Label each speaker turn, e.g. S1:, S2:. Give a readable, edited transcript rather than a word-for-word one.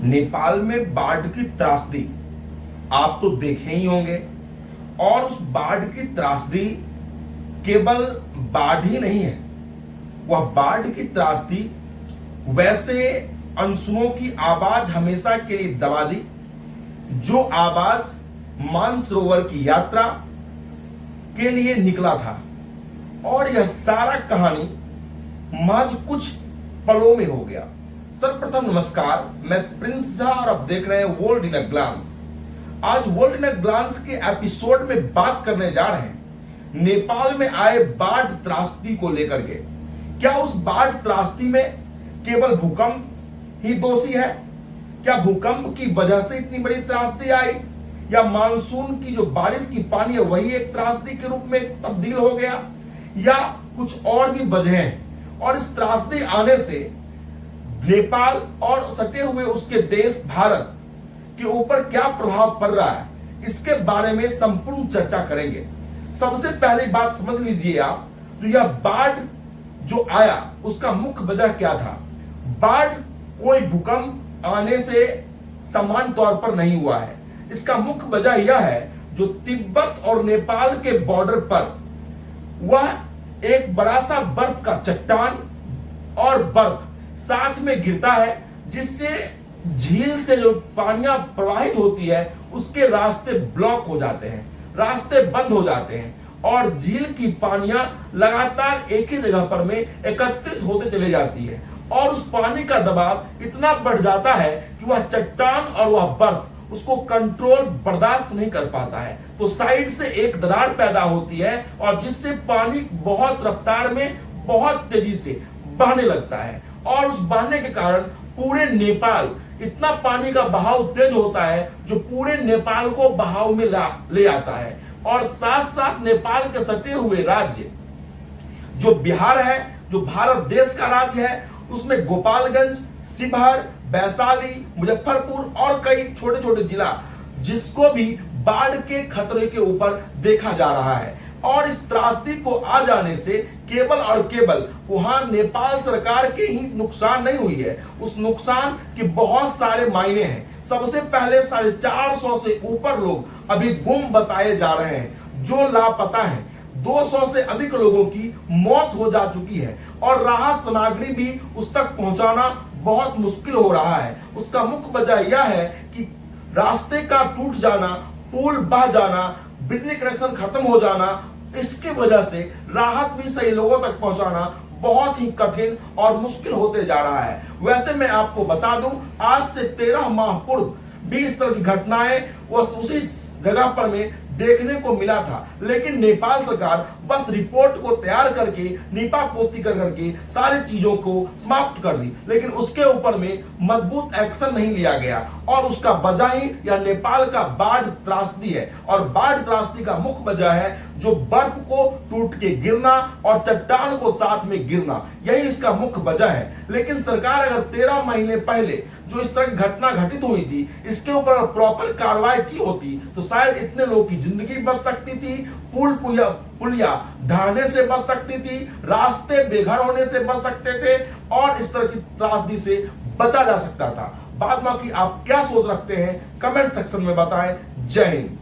S1: नेपाल में बाढ़ की त्रासदी आप तो देखे ही होंगे। और उस बाढ़ की त्रासदी केवल बाढ़ ही नहीं है, वह बाढ़ की त्रासदी वैसे अंशुओं की आवाज हमेशा के लिए दबा दी, जो आवाज मानसरोवर की यात्रा के लिए निकला था। और यह सारा कहानी महज कुछ पलों में हो गया। सर्वप्रथम नमस्कार, मैं प्रिंस झा और आप देख रहे हैं वर्ल्ड इन अ ग्लांस। आज वर्ल्ड इन अ ग्लांस के एपिसोड में बात करने जा रहे हैं नेपाल में आए बाढ़ त्रासदी को लेकर के। क्या उस बाढ़ त्रासदी में केवल भूकंप ही दोषी है? क्या भूकंप की वजह से इतनी बड़ी त्रासदी आई, या मानसून की जो बारिश की पानी है वही एक त्रासदी के रूप में तब्दील हो गया, या कुछ और भी वजह हैं? और इस त्रासदी आने से नेपाल और सटे हुए उसके देश भारत के ऊपर क्या प्रभाव पड़ रहा है, इसके बारे में संपूर्ण चर्चा करेंगे। सबसे पहली बात समझ लीजिए आप, तो यह बाढ़ जो आया उसका मुख्य वजह क्या था? बाढ़ कोई भूकंप आने से समान तौर पर नहीं हुआ है। इसका मुख्य वजह यह है, जो तिब्बत और नेपाल के बॉर्डर पर वह एक बड़ा सा बर्फ का चट्टान और बर्फ साथ में गिरता है, जिससे झील से जो पानियां प्रवाहित होती है उसके रास्ते ब्लॉक हो जाते हैं, रास्ते बंद हो जाते हैं, और झील की पानियां लगातार एक ही जगह पर में एकत्रित होते चले जाती है। और उस पानी का दबाव इतना बढ़ जाता है कि वह चट्टान और वह बर्फ उसको कंट्रोल बर्दाश्त नहीं कर पाता है, तो साइड से एक दरार पैदा होती है, और जिससे पानी बहुत रफ्तार में बहुत तेजी से बहने लगता है। और उस बहने के कारण पूरे नेपाल, इतना पानी का बहाव तेज होता है जो पूरे नेपाल को बहाव में ले आता है। और साथ साथ नेपाल के सटे हुए राज्य जो बिहार है, जो भारत देश का राज्य है, उसमें गोपालगंज, शिवहर, वैशाली, मुजफ्फरपुर और कई छोटे छोटे जिला, जिसको भी बाढ़ के खतरे के ऊपर देखा जा रहा है। और इस त्रासदी को आ जाने से केवल और केवल वहां नेपाल सरकार के ही नुकसान नहीं हुई है, उस नुकसान के बहुत सारे मायने हैं। सबसे पहले 450 से ऊपर लोग अभी गुम बताए जा रहे हैं, जो लापता हैं। 200 से अधिक लोगों की मौत हो जा चुकी है, और राहत सामग्री भी उस तक पहुंचाना बहुत मुश्किल हो रहा है। उसका मुख्य वजह यह है कि रास्ते का टूट जाना, पुल बह जाना, बिजली कनेक्शन खत्म हो जाना, इसकी वजह से राहत भी सही लोगों तक पहुंचाना बहुत ही कठिन और मुश्किल होते जा रहा है। वैसे मैं आपको बता दूं, आज से 13 माह पूर्व भी इस तरह की घटनाएं उसी जगह पर में देखने को मिला था, लेकिन नेपाल सरकार बस रिपोर्ट को तैयार करके नीपा पोती कर करके सारी चीजों को समाप्त कर दी, लेकिन उसके ऊपर में मजबूत एक्शन नहीं लिया गया। और उसका वजह ही या नेपाल का बाढ़ त्रासदी है। और बाढ़ त्रासदी का मुख्य वजह है जो बर्फ को टूट के गिरना और चट्टान को साथ में गिरना, यही इसका मुख्य वजह है। लेकिन सरकार अगर 13 महीने पहले जो इस तरह की घटना घटित हुई थी, इसके ऊपर प्रॉपर कार्रवाई की होती तो शायद इतने लोगों की जिंदगी बच सकती थी, पुलिया ढहने से बच सकती थी, रास्ते बेघर होने से बच सकते थे, और इस तरह की त्रासदी से बचा जा सकता था। बाद बाकी आप क्या सोच रखते हैं कमेंट सेक्शन में बताएं। जय हिंद।